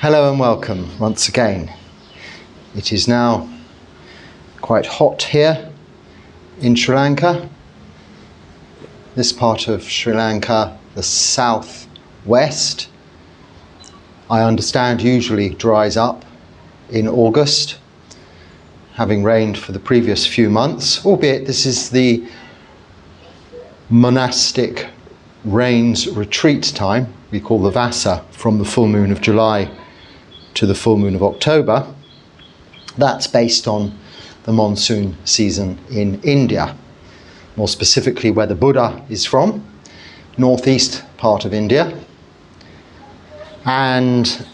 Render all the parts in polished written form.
Hello and welcome once again. It is now quite hot here in Sri Lanka. This part of Sri Lanka, the southwest, I understand usually dries up in August, having rained for the previous few months, albeit this is the monastic rains retreat time, we call the Vasa, from the full moon of July to the full moon of October. That's based on the monsoon season in India, more specifically where the Buddha is from, northeast part of India, and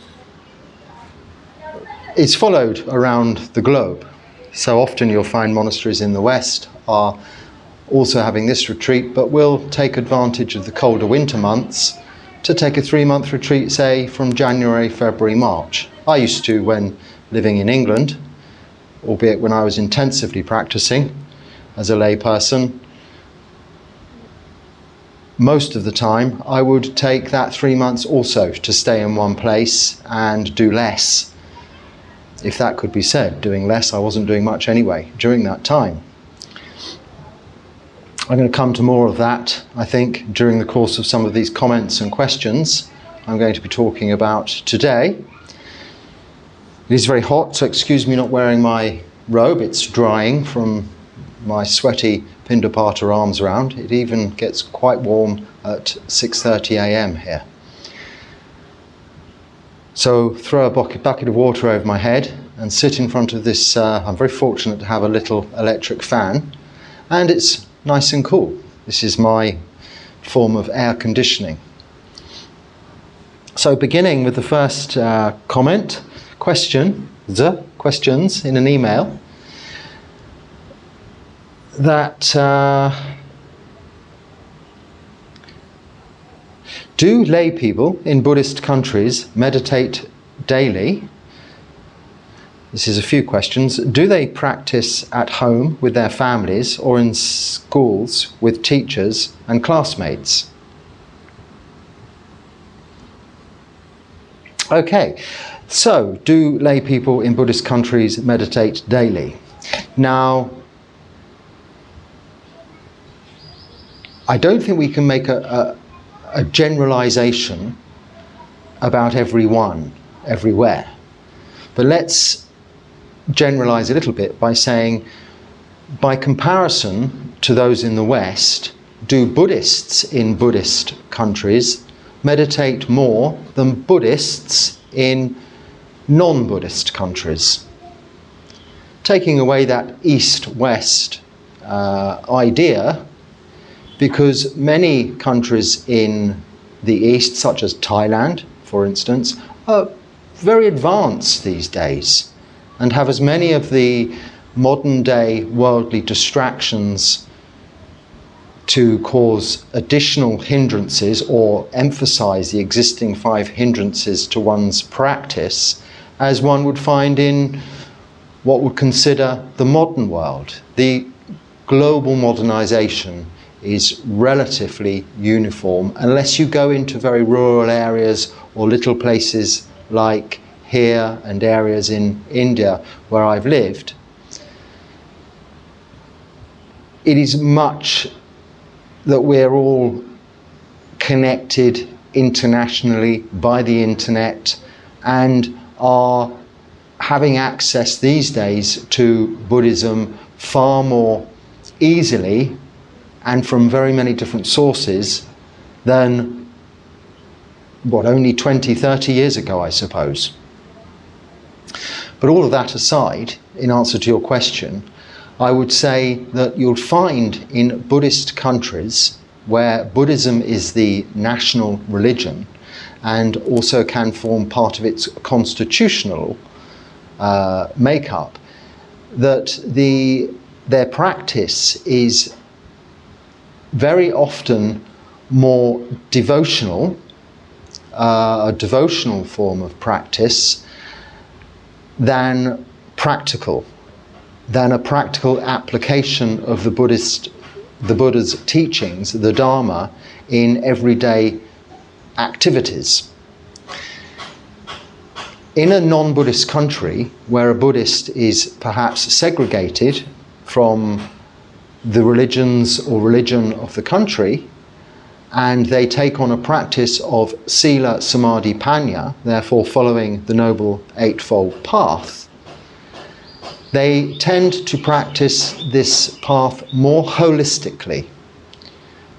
it's followed around the globe. So often you'll find monasteries in the West are also having this retreat, but will take advantage of the colder winter months to take a 3-month retreat, say from January, February, March. I used to when living in England, albeit when I was intensively practicing as a lay person. Most of the time I would take that 3 months also to stay in one place and do less. If that could be said, doing less, I wasn't doing much anyway during that time. I'm going to come to more of that, I think, during the course of some of these comments and questions I'm going to be talking about today. It is very hot, so excuse me not wearing my robe. It's drying from my sweaty Pindapata arms round. It even gets quite warm at 6:30 a.m. here. So throw a bucket of water over my head and sit in front of this. I'm very fortunate to have a little electric fan, and it's nice and cool. This is my form of air conditioning. So beginning with the first questions in an email, that do lay people in Buddhist countries meditate daily? This is a few questions. Do they practice at home with their families or in schools with teachers and classmates? Okay, so do lay people in Buddhist countries meditate daily? Now, I don't think we can make a generalization about everyone, everywhere. But let's generalize a little bit by saying, by comparison to those in the West, do Buddhists in Buddhist countries meditate more than Buddhists in non-Buddhist countries? Taking away that East-West idea, because many countries in the East, such as Thailand, for instance, are very advanced these days and have as many of the modern day worldly distractions to cause additional hindrances or emphasize the existing 5 hindrances to one's practice as one would find in what would consider the modern world. The global modernization is relatively uniform unless you go into very rural areas or little places like here and areas in India where I've lived. It is much that we're all connected internationally by the internet and are having access these days to Buddhism far more easily and from very many different sources than only 20, 30 years ago, I suppose. But all of that aside, in answer to your question, I would say that you'll find in Buddhist countries where Buddhism is the national religion and also can form part of its constitutional makeup, that their practice is very often more devotional, a devotional form of practice than a practical application of the Buddha's teachings, the Dharma, in everyday activities. in a non-Buddhist country where a Buddhist is perhaps segregated from the religions or religion of the country, and they take on a practice of sila, samadhi, panya, therefore following the Noble Eightfold Path, they tend to practice this path more holistically.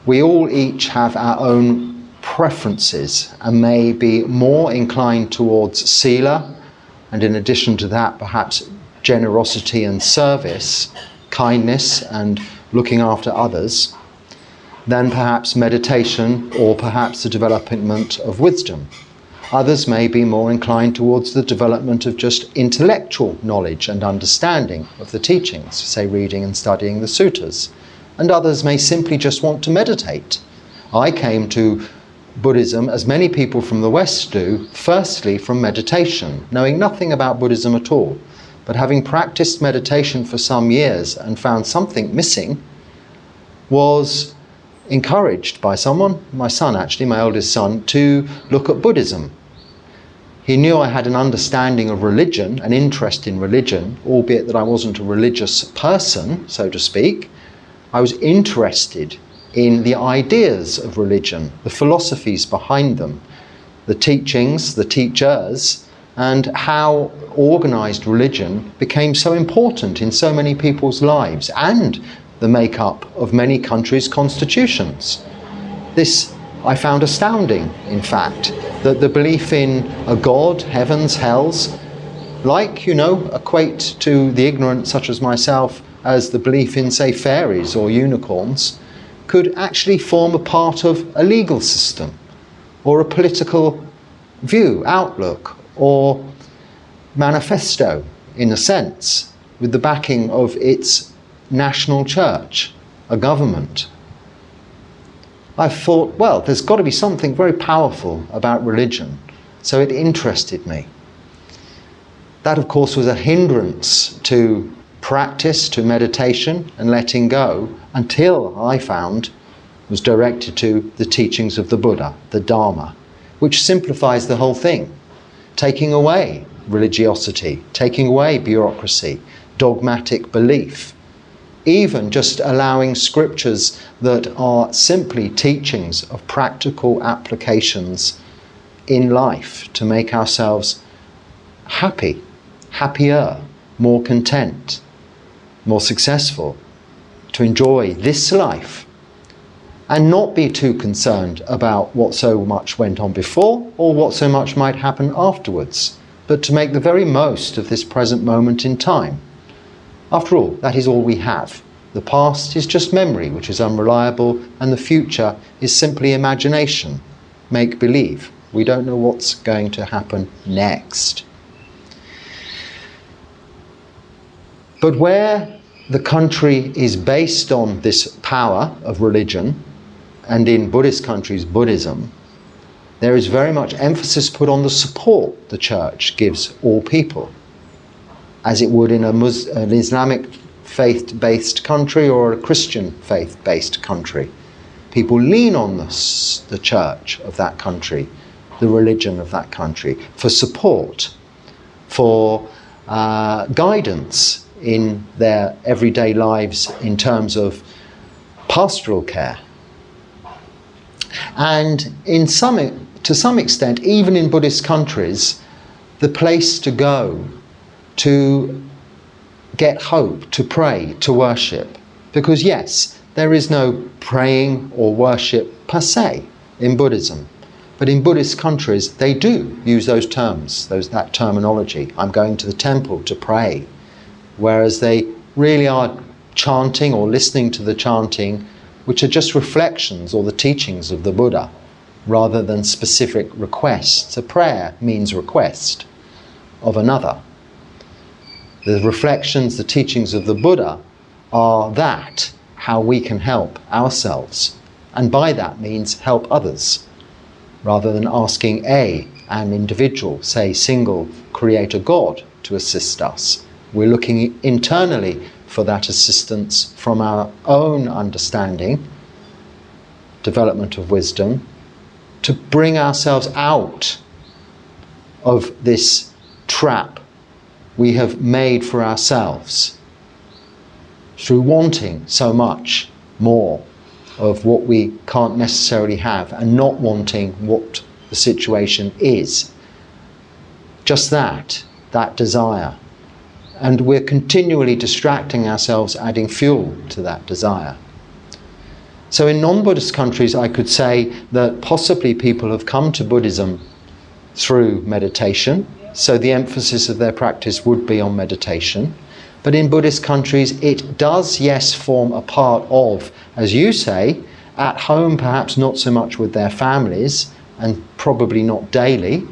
We all each have our own preferences and may be more inclined towards sila, and in addition to that perhaps generosity and service, kindness and looking after others, than perhaps meditation or perhaps the development of wisdom. Others may be more inclined towards the development of just intellectual knowledge and understanding of the teachings, say reading and studying the suttas. And others may simply just want to meditate. I came to Buddhism, as many people from the West do, firstly from meditation, knowing nothing about Buddhism at all, but having practiced meditation for some years and found something missing, was encouraged by someone, my son actually, my oldest son, to look at Buddhism. He knew I had an understanding of religion, an interest in religion, albeit that I wasn't a religious person, so to speak. I was interested in the ideas of religion, the philosophies behind them, the teachings, the teachers, and how organised religion became so important in so many people's lives and the makeup of many countries' constitutions. This I found astounding, in fact, that the belief in a God, heavens, hells, equate to the ignorant such as myself as the belief in, say, fairies or unicorns, could actually form a part of a legal system or a political view, outlook, or manifesto, in a sense, with the backing of its national church, a government. I thought, well, there's got to be something very powerful about religion, so it interested me. That, of course, was a hindrance to practice, to meditation and letting go, until I found was directed to the teachings of the Buddha, the Dharma, which simplifies the whole thing, taking away religiosity, taking away bureaucracy, dogmatic belief, even just allowing scriptures that are simply teachings of practical applications in life to make ourselves happy, happier, more content, more successful, to enjoy this life and not be too concerned about what so much went on before or what so much might happen afterwards, but to make the very most of this present moment in time. After all, that is all we have. The past is just memory, which is unreliable, and the future is simply imagination, make-believe. We don't know what's going to happen next. But where the country is based on this power of religion, and in Buddhist countries, Buddhism, there is very much emphasis put on the support the church gives all people, as it would in an Islamic faith-based country or a Christian faith-based country. People lean on the church of that country, the religion of that country, for support, for guidance in their everyday lives in terms of pastoral care. And to some extent, even in Buddhist countries, the place to go to get hope, to pray, to worship. Because yes, there is no praying or worship per se in Buddhism. But in Buddhist countries, they do use those terms, that terminology. I'm going to the temple to pray. Whereas they really are chanting or listening to the chanting, which are just reflections or the teachings of the Buddha, rather than specific requests. A prayer means request of another. The reflections, the teachings of the Buddha are that, how we can help ourselves. And by that means help others, rather than asking an individual, say single creator God, to assist us. We're looking internally for that assistance from our own understanding, development of wisdom, to bring ourselves out of this trap we have made for ourselves through wanting so much more of what we can't necessarily have and not wanting what the situation is. Just that desire. And we're continually distracting ourselves, adding fuel to that desire. So in non-Buddhist countries, I could say that possibly people have come to Buddhism through meditation, so the emphasis of their practice would be on meditation. But in Buddhist countries, it does, yes, form a part of, as you say, at home, perhaps not so much with their families, and probably not daily.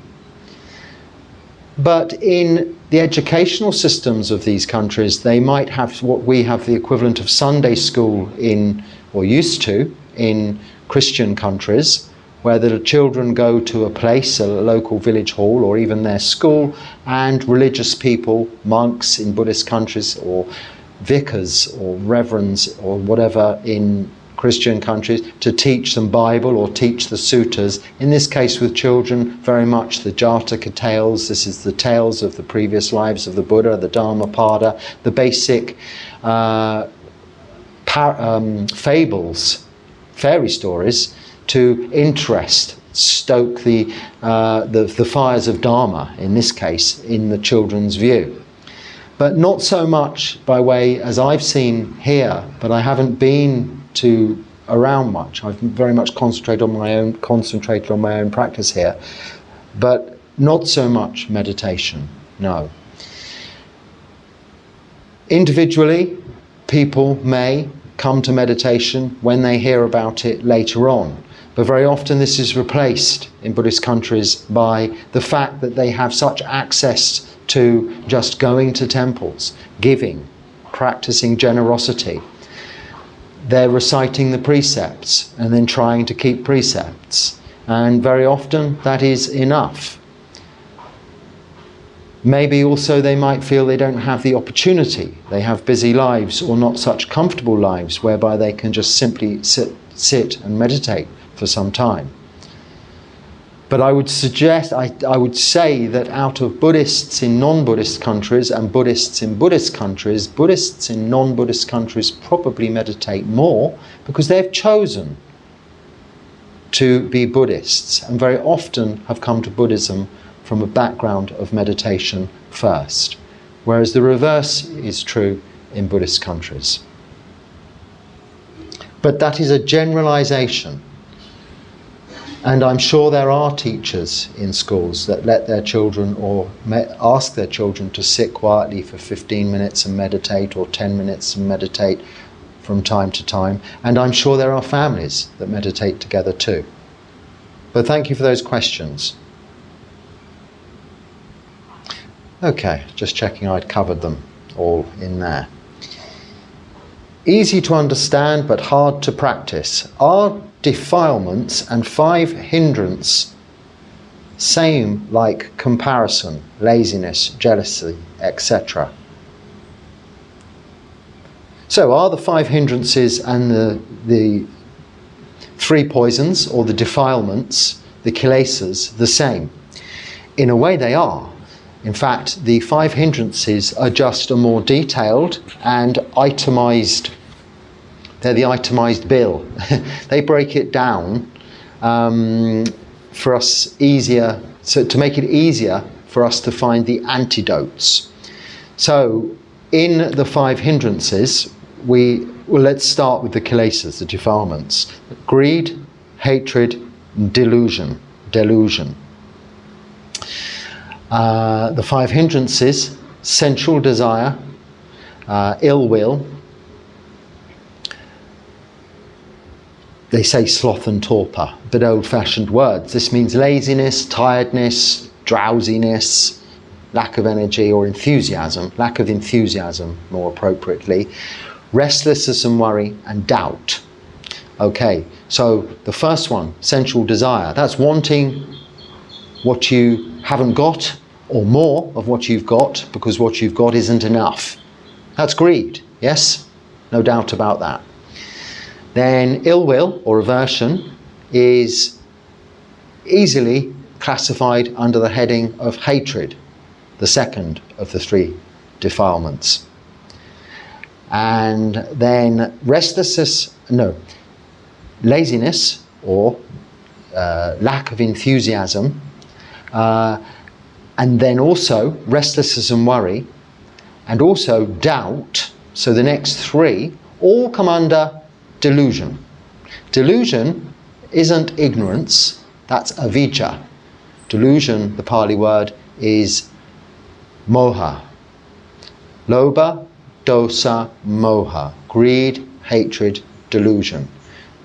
But in the educational systems of these countries, they might have what we have the equivalent of Sunday school in, or used to, in Christian countries, where the children go to a place, a local village hall, or even their school, and religious people, monks in Buddhist countries, or vicars, or reverends, or whatever in Christian countries, to teach them Bible or teach the suttas. In this case with children, very much the Jataka tales. This is the tales of the previous lives of the Buddha, the Dhammapada, the basic fables, fairy stories, to interest, stoke the fires of Dharma, in this case, in the children's view. But not so much by way, as I've seen here, but I haven't been to around much. I've very much concentrated on my own practice here, but not so much meditation, no. Individually, people may come to meditation when they hear about it later on, but very often this is replaced in Buddhist countries by the fact that they have such access to just going to temples, giving, practicing generosity. They're reciting the precepts and then trying to keep precepts. And very often that is enough. Maybe also they might feel they don't have the opportunity. They have busy lives or not such comfortable lives whereby they can just simply sit and meditate for some time. But I would suggest, I would say that out of Buddhists in non-Buddhist countries and Buddhists in Buddhist countries, Buddhists in non-Buddhist countries probably meditate more because they've chosen to be Buddhists and very often have come to Buddhism from a background of meditation first, whereas the reverse is true in Buddhist countries. But that is a generalization. And I'm sure there are teachers in schools that let their children or ask their children to sit quietly for 15 minutes and meditate, or 10 minutes and meditate from time to time. And I'm sure there are families that meditate together too. But thank you for those questions. Okay, just checking I'd covered them all in there. Easy to understand but hard to practice. Are defilements and 5 hindrances same like comparison, laziness, jealousy, etc.? So are the 5 hindrances and the 3 poisons, or the defilements, the kilesas, the same? In a way they are. In fact, the 5 hindrances are just a more detailed and itemized. They're the itemized bill. They break it down for us easier, so to make it easier for us to find the antidotes. So in the 5 hindrances, let's start with the kilesas, the defilements. Greed, hatred, delusion. The 5 hindrances: sensual desire, ill will. They say sloth and torpor, but old-fashioned words. This means laziness, tiredness, drowsiness, lack of energy or enthusiasm, lack of enthusiasm more appropriately, restlessness and worry, and doubt. Okay, so the first one, sensual desire, that's wanting what you haven't got or more of what you've got because what you've got isn't enough. That's greed, yes? No doubt about that. Then ill will or aversion is easily classified under the heading of hatred. the second of the three defilements. And then laziness or lack of enthusiasm, and then also restlessness and worry, and also doubt. So the next three all come under delusion. Delusion isn't ignorance, that's avijja. Delusion, the Pali word, is moha. Lobha, dosa, moha. Greed, hatred, delusion.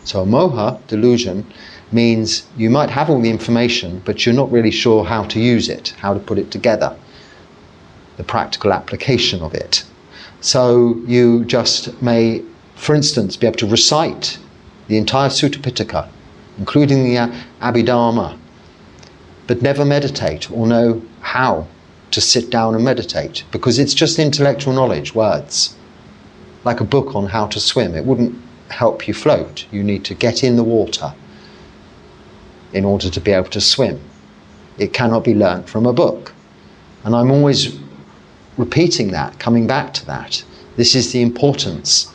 So moha, delusion, means you might have all the information, but you're not really sure how to use it, how to put it together, the practical application of it. So you just may, for instance, be able to recite the entire Sutta Pitaka, including the Abhidharma, but never meditate or know how to sit down and meditate, because it's just intellectual knowledge, words. Like a book on how to swim, it wouldn't help you float. You need to get in the water in order to be able to swim. It cannot be learnt from a book. And I'm always repeating that, coming back to that. This is the importance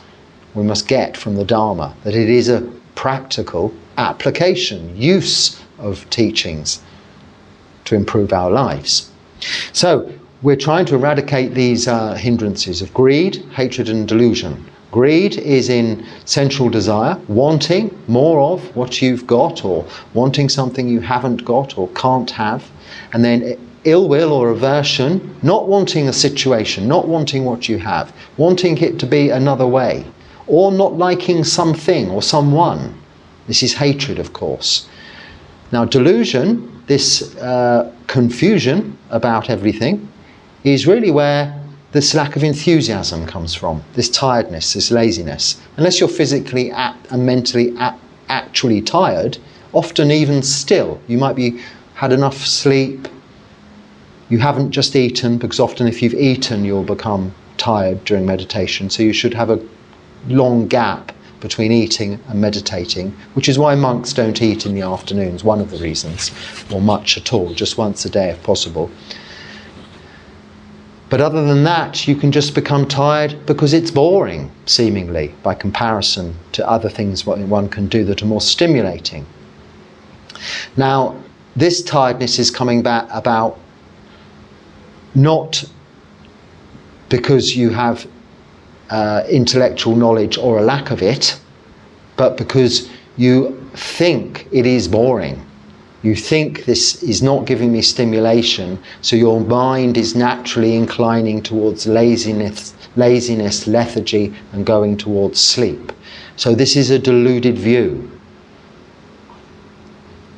we must get from the Dharma, that it is a practical application, use of teachings to improve our lives. So we're trying to eradicate these hindrances of greed, hatred and delusion. Greed is in sensual desire, wanting more of what you've got, or wanting something you haven't got or can't have. And then ill will or aversion, not wanting a situation, not wanting what you have, wanting it to be another way, or not liking something or someone. This is hatred, of course. Now delusion, this confusion about everything, is really where this lack of enthusiasm comes from, this tiredness, this laziness. Unless you're physically and mentally actually tired, often even still, you might be had enough sleep, you haven't just eaten, because often if you've eaten you'll become tired during meditation, so you should have a long gap between eating and meditating, which is why monks don't eat in the afternoons, one of the reasons, or much at all, just once a day if possible. But other than that, you can just become tired because it's boring, seemingly, by comparison to other things what one can do that are more stimulating. Now, this tiredness is coming back about not because you have intellectual knowledge or a lack of it, but because you think it is boring. You think this is not giving me stimulation, so your mind is naturally inclining towards laziness, lethargy, and going towards sleep. So this is a deluded view.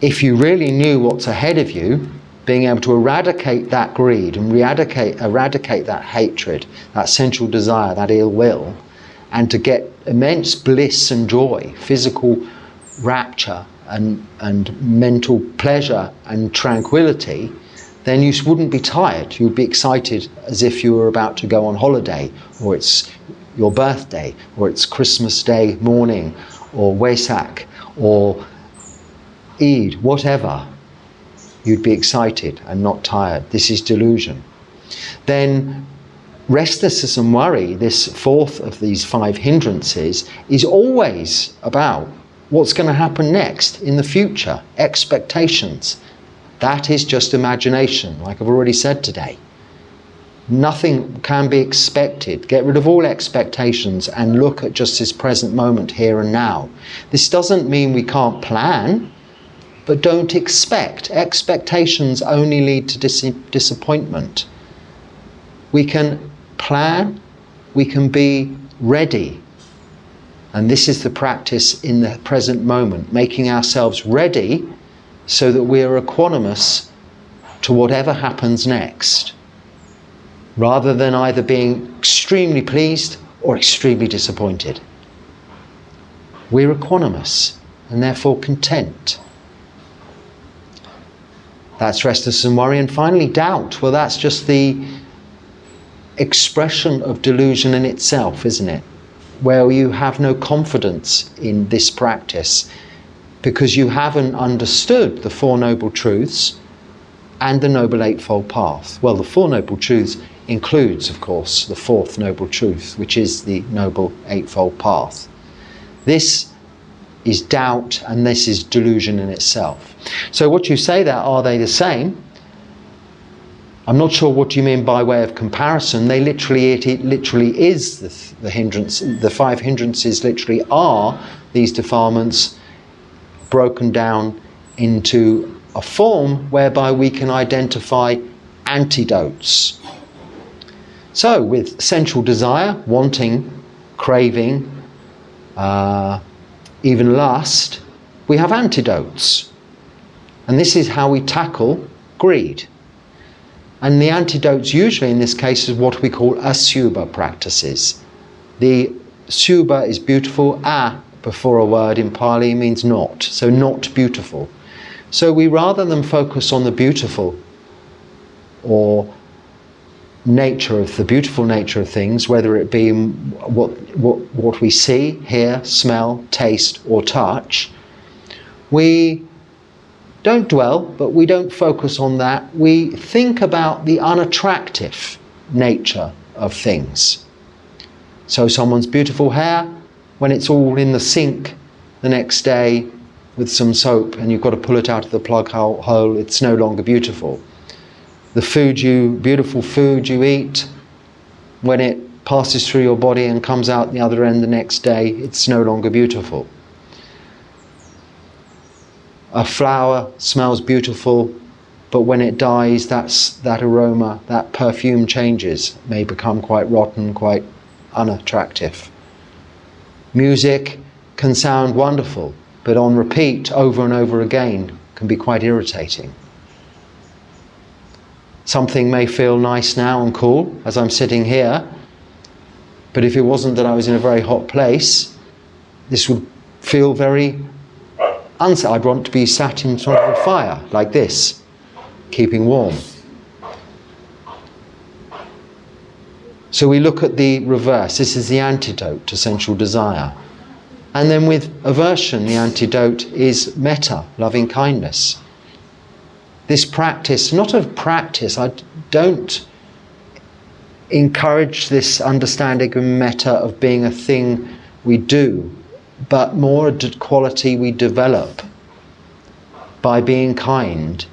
If you really knew what's ahead of you, being able to eradicate that greed and eradicate that hatred, that sensual desire, that ill will, and to get immense bliss and joy, physical rapture and mental pleasure and tranquility, then you wouldn't be tired. You'd be excited as if you were about to go on holiday, or it's your birthday, or it's Christmas Day morning, or Wesak, or Eid, whatever. You'd be excited and not tired. This is delusion. Then restlessness and worry, this fourth of these 5 hindrances, is always about what's going to happen next in the future, expectations. That is just imagination, like I've already said today. Nothing can be expected. Get rid of all expectations and look at just this present moment, here and now. This doesn't mean we can't plan, but don't expect. Expectations only lead to disappointment. We can plan, we can be ready. And this is the practice in the present moment, making ourselves ready so that we are equanimous to whatever happens next, rather than either being extremely pleased or extremely disappointed. We're equanimous and therefore content. That's restlessness and worry. And finally, doubt. Well, that's just the expression of delusion in itself, isn't it? Where you have no confidence in this practice because you haven't understood the Four Noble Truths and the Noble Eightfold Path. Well, the Four Noble Truths includes, of course, the fourth Noble Truth, which is the Noble Eightfold Path. This is doubt, and this is delusion in itself. So what you say there, are they the same? I'm not sure what you mean by way of comparison. It literally is the hindrance. The five hindrances literally are these defilements broken down into a form whereby we can identify antidotes. So with sensual desire, wanting, craving, even lust, we have antidotes. And this is how we tackle greed. And the antidotes usually in this case is what we call asubha practices. The subha is beautiful, before a word in Pali means not, so not beautiful. So we, rather than focus on the beautiful or nature of the beautiful nature of things, whether it be what we see, hear, smell, taste or touch, we don't dwell, but we don't focus on that. We think about the unattractive nature of things. So someone's beautiful hair, when it's all in the sink the next day with some soap and you've got to pull it out of the plug hole, it's no longer beautiful. The beautiful food you eat, when it passes through your body and comes out the other end the next day, it's no longer beautiful. A flower smells beautiful, but when it dies, that aroma, that perfume changes, may become quite rotten, quite unattractive. Music can sound wonderful, but on repeat over and over again can be quite irritating. Something may feel nice now and cool as I'm sitting here, but if it wasn't that I was in a very hot place, this would feel very unsafe. I'd want to be sat in front of a fire like this, keeping warm. So we look at the reverse. This is the antidote to sensual desire. And then with aversion, the antidote is metta, loving kindness. This practice, not a practice, I don't encourage this understanding of metta of being a thing we do, but more a quality we develop by being kind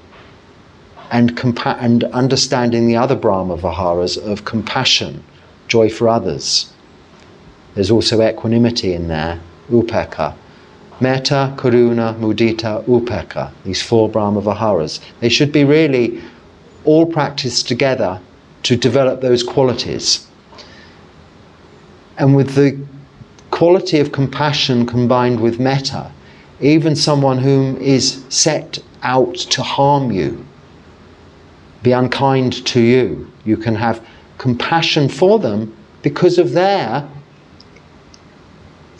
and understanding the other Brahma Viharas of compassion, joy for others. There's also equanimity in there, upekkha. Metta, karuna, mudita, upekkha, these four Brahma Viharas. They should be really all practiced together to develop those qualities. And with the quality of compassion combined with metta, even someone whom is set out to harm you, be unkind to you, you can have compassion for them because of their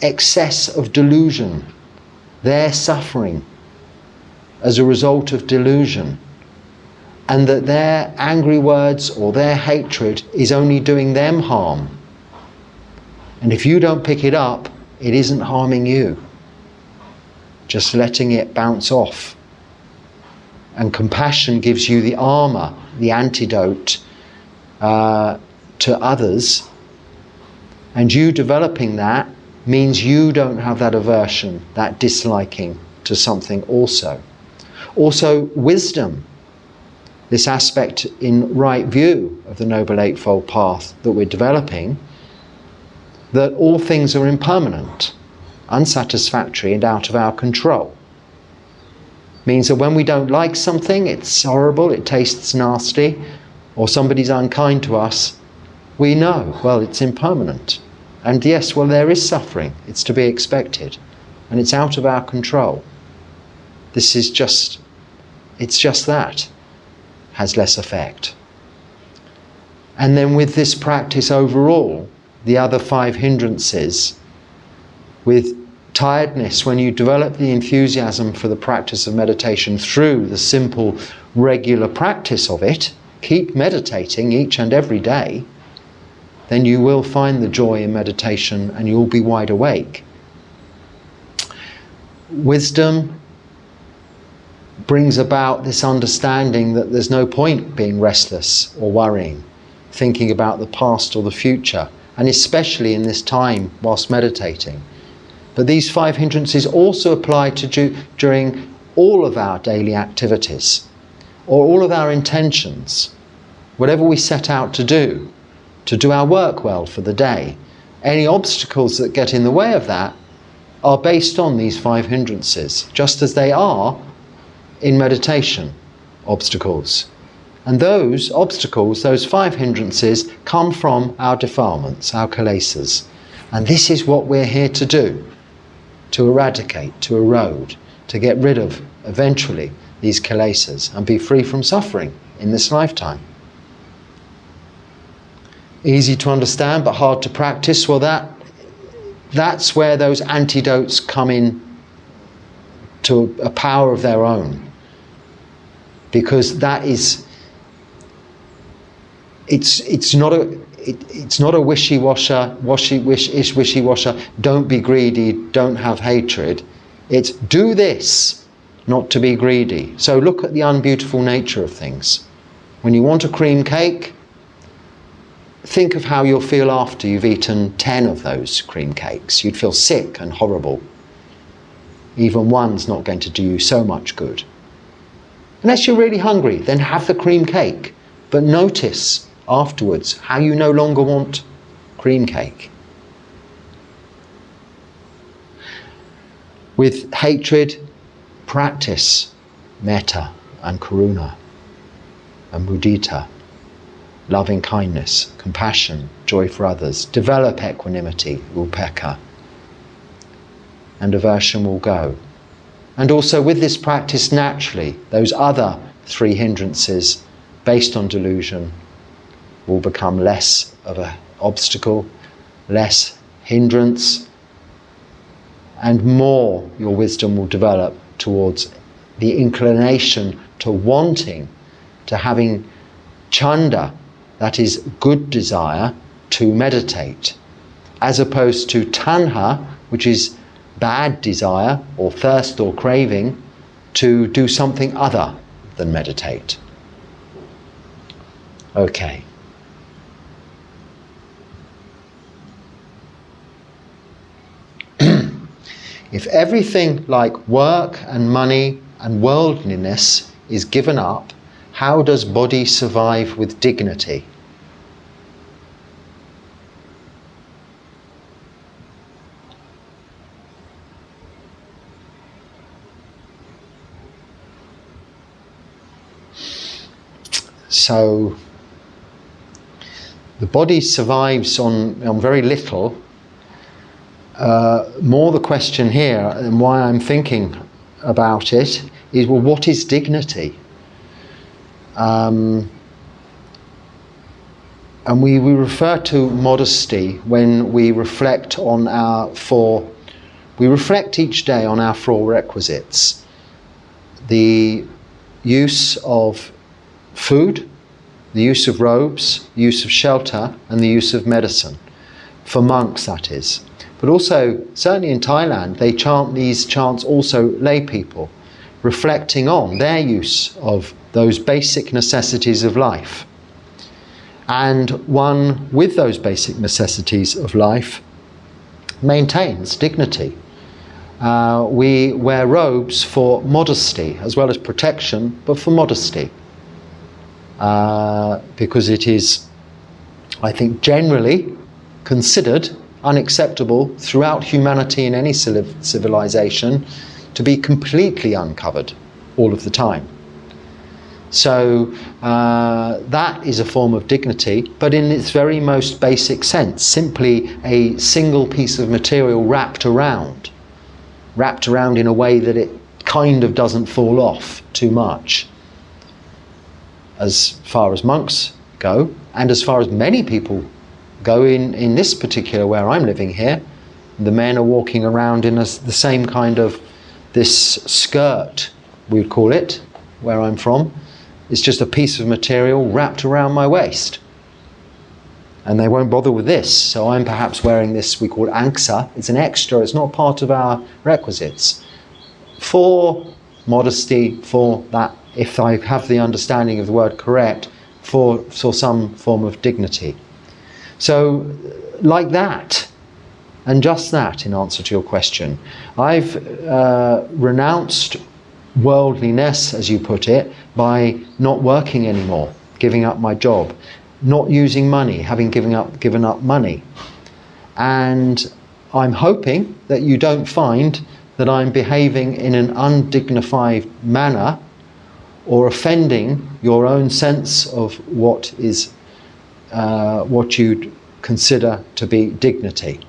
excess of delusion, their suffering as a result of delusion, and that their angry words or their hatred is only doing them harm. And if you don't pick it up, it isn't harming you, just letting it bounce off. And compassion gives you the armor, the antidote to others. And you developing that means you don't have that aversion, that disliking to something also. Also, wisdom, this aspect in right view of the Noble Eightfold Path that we're developing, that all things are impermanent, unsatisfactory and out of our control. Means that when we don't like something, it's horrible, it tastes nasty, or somebody's unkind to us, we know, well, it's impermanent. And yes, well, there is suffering, it's to be expected, and it's out of our control. This is just, it's just that, has less effect. And then with this practice overall, the other five hindrances, with tiredness, when you develop the enthusiasm for the practice of meditation through the simple, regular practice of it, keep meditating each and every day, then you will find the joy in meditation and you'll be wide awake. Wisdom, brings about this understanding that there's no point being restless or worrying, thinking about the past or the future, and especially in this time whilst meditating. But these 5 hindrances also apply to during all of our daily activities, or all of our intentions, whatever we set out to do our work well for the day. Any obstacles that get in the way of that are based on these 5 hindrances, just as they are in meditation obstacles. And those obstacles, those 5 hindrances, come from our defilements, our kilesas. And this is what we're here to do, to eradicate, to erode, to get rid of, eventually, these kilesas and be free from suffering in this lifetime. Easy to understand but hard to practice. Well, that's where those antidotes come in to a power of their own, because that is, it's not a wishy-washy, don't be greedy, don't have hatred. It's do this, not to be greedy. So look at the unbeautiful nature of things. When you want a cream cake, think of how you'll feel after you've eaten 10 of those cream cakes. You'd feel sick and horrible. Even one's not going to do you so much good. Unless you're really hungry, then have the cream cake. But notice afterwards how you no longer want cream cake. With hatred, practice metta and karuna and mudita, loving kindness, compassion, joy for others. Develop equanimity, upekkha, and aversion will go. And also with this practice, naturally, those other 3 hindrances based on delusion will become less of an obstacle, less hindrance, and more your wisdom will develop towards the inclination to wanting, to having chanda, that is good desire, to meditate, as opposed to tanha, which is bad desire or thirst or craving, to do something other than meditate. Okay. If everything like work and money and worldliness is given up, how does body survive with dignity? So the body survives on very little. More the question here, and why I'm thinking about it, is, well, what is dignity? And we refer to modesty when we reflect on we reflect each day on our 4 requisites. The use of food, the use of robes, the use of shelter, and the use of medicine. For monks, that is. But also, certainly in Thailand, they chant these chants also lay people, reflecting on their use of those basic necessities of life. And one with those basic necessities of life maintains dignity. We wear robes for modesty as well as protection, but for modesty. Because it is, I think, generally considered unacceptable throughout humanity in any civilization to be completely uncovered all of the time. So that is a form of dignity, but in its very most basic sense, simply a single piece of material wrapped around in a way that it kind of doesn't fall off too much. As far as monks go, and as far as many people go in this particular, where I'm living here, the men are walking around in the same kind of, this skirt, we would call it, where I'm from. It's just a piece of material wrapped around my waist. And they won't bother with this, so I'm perhaps wearing this we call angsa. It's an extra, it's not part of our requisites. For modesty for that, if I have the understanding of the word correct, for some form of dignity. So like that, and just that, in answer to your question, I've renounced worldliness, as you put it, by not working anymore, giving up my job, not using money, having given up money. And I'm hoping that you don't find that I'm behaving in an undignified manner or offending your own sense of what is what you'd consider to be dignity.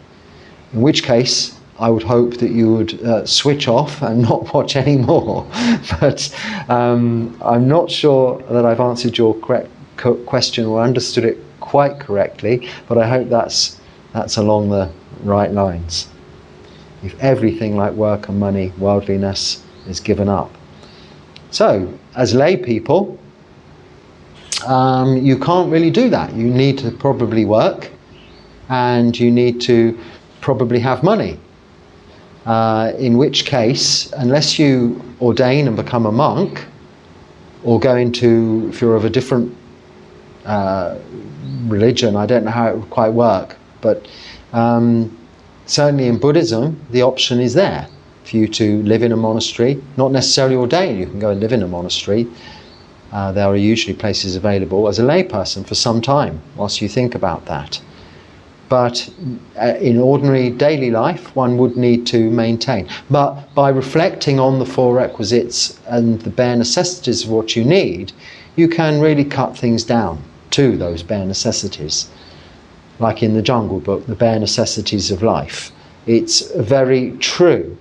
In which case, I would hope that you would switch off and not watch any more. But I'm not sure that I've answered your question or understood it quite correctly, but I hope that's along the right lines. If everything like work and money, worldliness, is given up. So, as lay people, you can't really do that. You need to probably work, and you need to probably have money. In which case, unless you ordain and become a monk, or go into, if you're of a different religion, I don't know how it would quite work, but certainly in Buddhism, the option is there for you to live in a monastery, not necessarily ordain. You can go and live in a monastery. There are usually places available as a layperson for some time, whilst you think about that. But in ordinary daily life, one would need to maintain. But by reflecting on the four requisites and the bare necessities of what you need, you can really cut things down to those bare necessities. Like in the Jungle Book, the bare necessities of life. It's a very true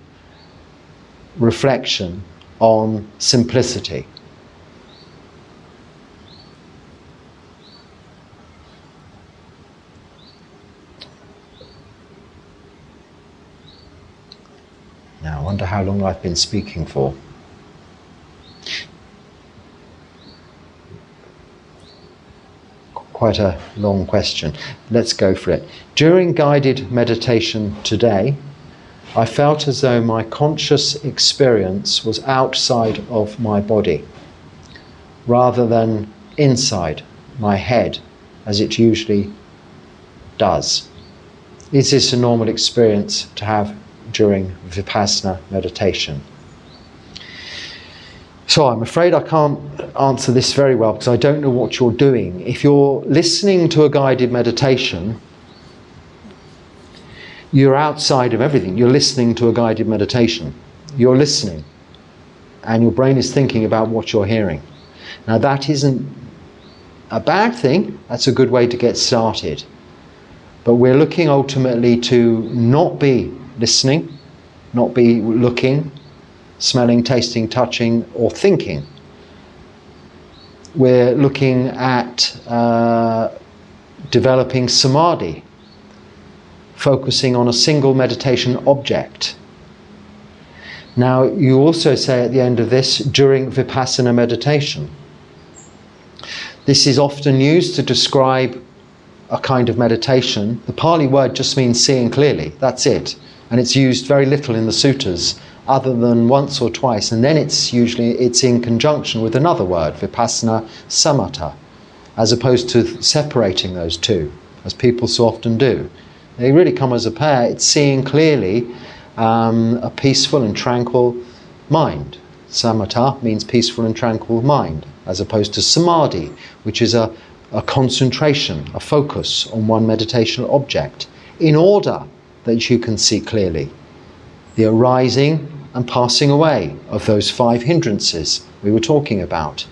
reflection on simplicity. Now, I wonder how long I've been speaking for. Quite a long question. Let's go for it. During guided meditation today, I felt as though my conscious experience was outside of my body, rather than inside my head, as it usually does. Is this a normal experience to have during Vipassana meditation? So I'm afraid I can't answer this very well because I don't know what you're doing. If you're listening to a guided meditation, you're outside of everything. You're listening to a guided meditation. You're listening, and your brain is thinking about what you're hearing. Now that isn't a bad thing. That's a good way to get started. But we're looking ultimately to not be listening, not be looking, smelling, tasting, touching, or thinking. We're looking at developing samadhi, focusing on a single meditation object. Now, you also say at the end of this, during Vipassana meditation. This is often used to describe a kind of meditation. The Pali word just means seeing clearly, that's it. And it's used very little in the suttas, other than once or twice, and then it's in conjunction with another word, vipassana samatha, as opposed to separating those two, as people so often do. They really come as a pair. It's seeing clearly a peaceful and tranquil mind. Samatha means peaceful and tranquil mind, as opposed to samadhi, which is a concentration, a focus on one meditational object, in order that you can see clearly the arising and passing away of those 5 hindrances we were talking about.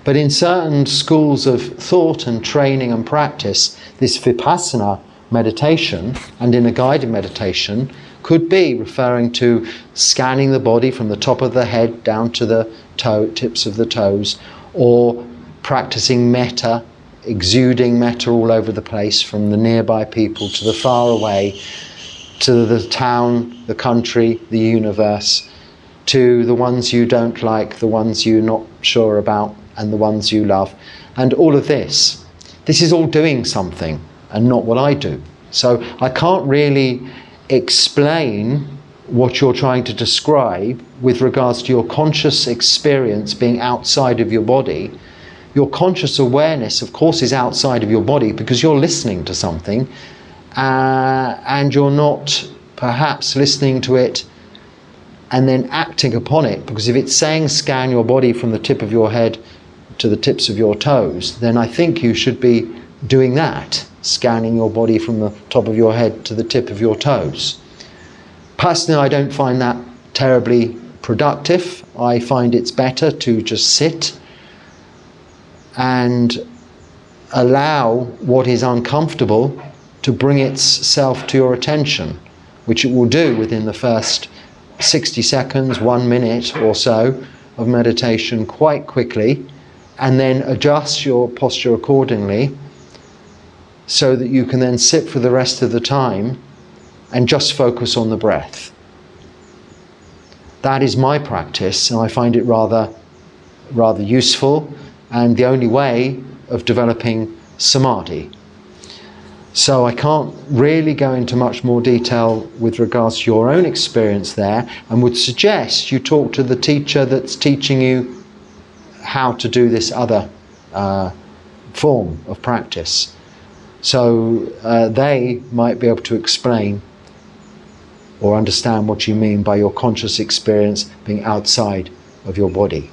But in certain schools of thought and training and practice, this vipassana meditation, and in a guided meditation, could be referring to scanning the body from the top of the head down to the tips of the toes, or practicing metta, exuding metta all over the place, from the nearby people to the far away, to the town, the country, the universe, to the ones you don't like, the ones you're not sure about, and the ones you love. And all of this is all doing something, and not what I do. So I can't really explain what you're trying to describe with regards to your conscious experience being outside of your body. Your conscious awareness, of course, is outside of your body because you're listening to something, and you're not perhaps listening to it and then acting upon it, because if it's saying scan your body from the tip of your head to the tips of your toes, then I think you should be doing that, scanning your body from the top of your head to the tip of your toes. Personally, I don't find that terribly productive. I find it's better to just sit and allow what is uncomfortable to bring itself to your attention, which it will do within the first 60 seconds, 1 minute or so of meditation quite quickly, and then adjust your posture accordingly so that you can then sit for the rest of the time and just focus on the breath. That is my practice, and I find it rather useful, and the only way of developing samadhi. So I can't really go into much more detail with regards to your own experience there, and would suggest you talk to the teacher that's teaching you how to do this other form of practice. So they might be able to explain or understand what you mean by your conscious experience being outside of your body.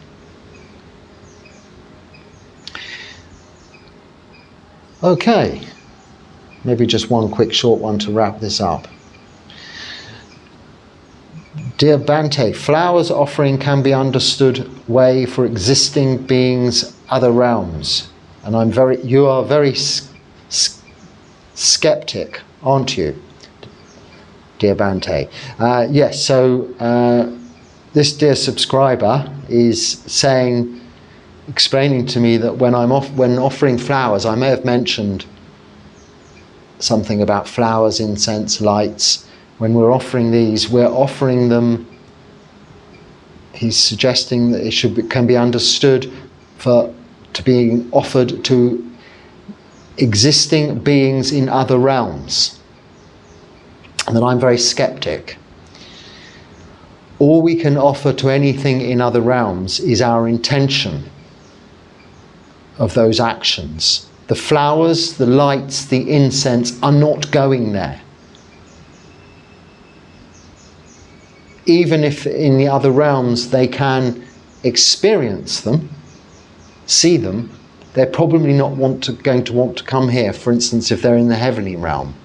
Okay, maybe just one quick short one to wrap this up. Dear Bhante, flowers offering can be understood way for existing beings, other realms. And you are very skeptic, aren't you, dear Bhante? Yes, so this dear subscriber is explaining to me that when offering flowers, I may have mentioned something about flowers, incense, lights. When we're offering these, we're offering them, he's suggesting that it can be understood to being offered to existing beings in other realms. And that I'm very skeptic. All we can offer to anything in other realms is our intention of those actions. The flowers, the lights, the incense are not going there. Even if in the other realms they can experience them, see them, they're probably not going to want to come here. For instance, if they're in the heavenly realm.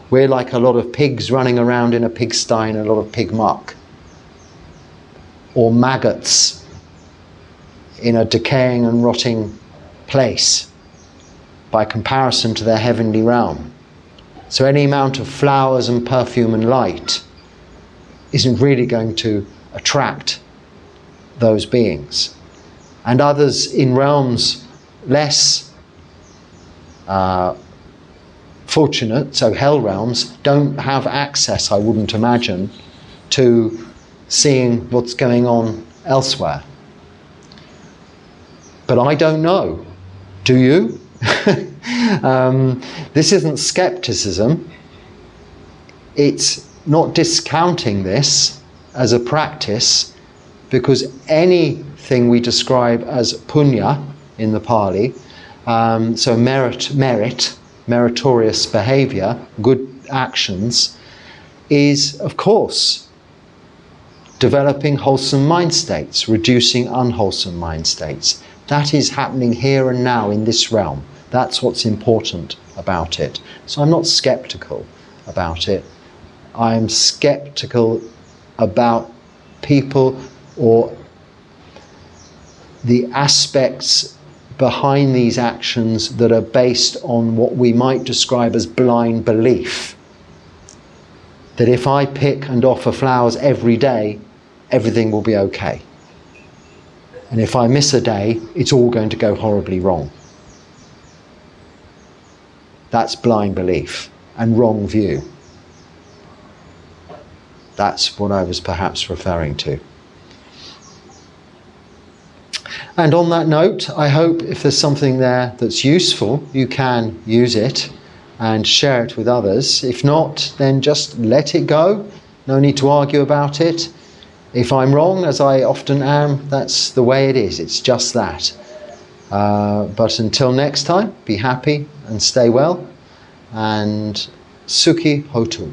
We're like a lot of pigs running around in a pigsty and a lot of pig muck. Or maggots in a decaying and rotting place by comparison to their heavenly realm. So any amount of flowers and perfume and light isn't really going to attract those beings. And others in realms less fortunate, so hell realms, don't have access, I wouldn't imagine, to seeing what's going on elsewhere. But I don't know. Do you? This isn't skepticism. It's not discounting this as a practice, because anything we describe as punya in the Pali, so meritorious behavior, good actions, is of course developing wholesome mind states, reducing unwholesome mind states. That is happening here and now in this realm. That's what's important about it. So I'm not skeptical about it. I'm skeptical about people or the aspects behind these actions that are based on what we might describe as blind belief. That if I pick and offer flowers every day, everything will be okay. And if I miss a day, it's all going to go horribly wrong. That's blind belief and wrong view. That's what I was perhaps referring to. And on that note, I hope if there's something there that's useful, you can use it and share it with others. If not, then just let it go. No need to argue about it. If I'm wrong, as I often am, that's the way it is. It's just that. But until next time, be happy and stay well. And Sukhi Hotu.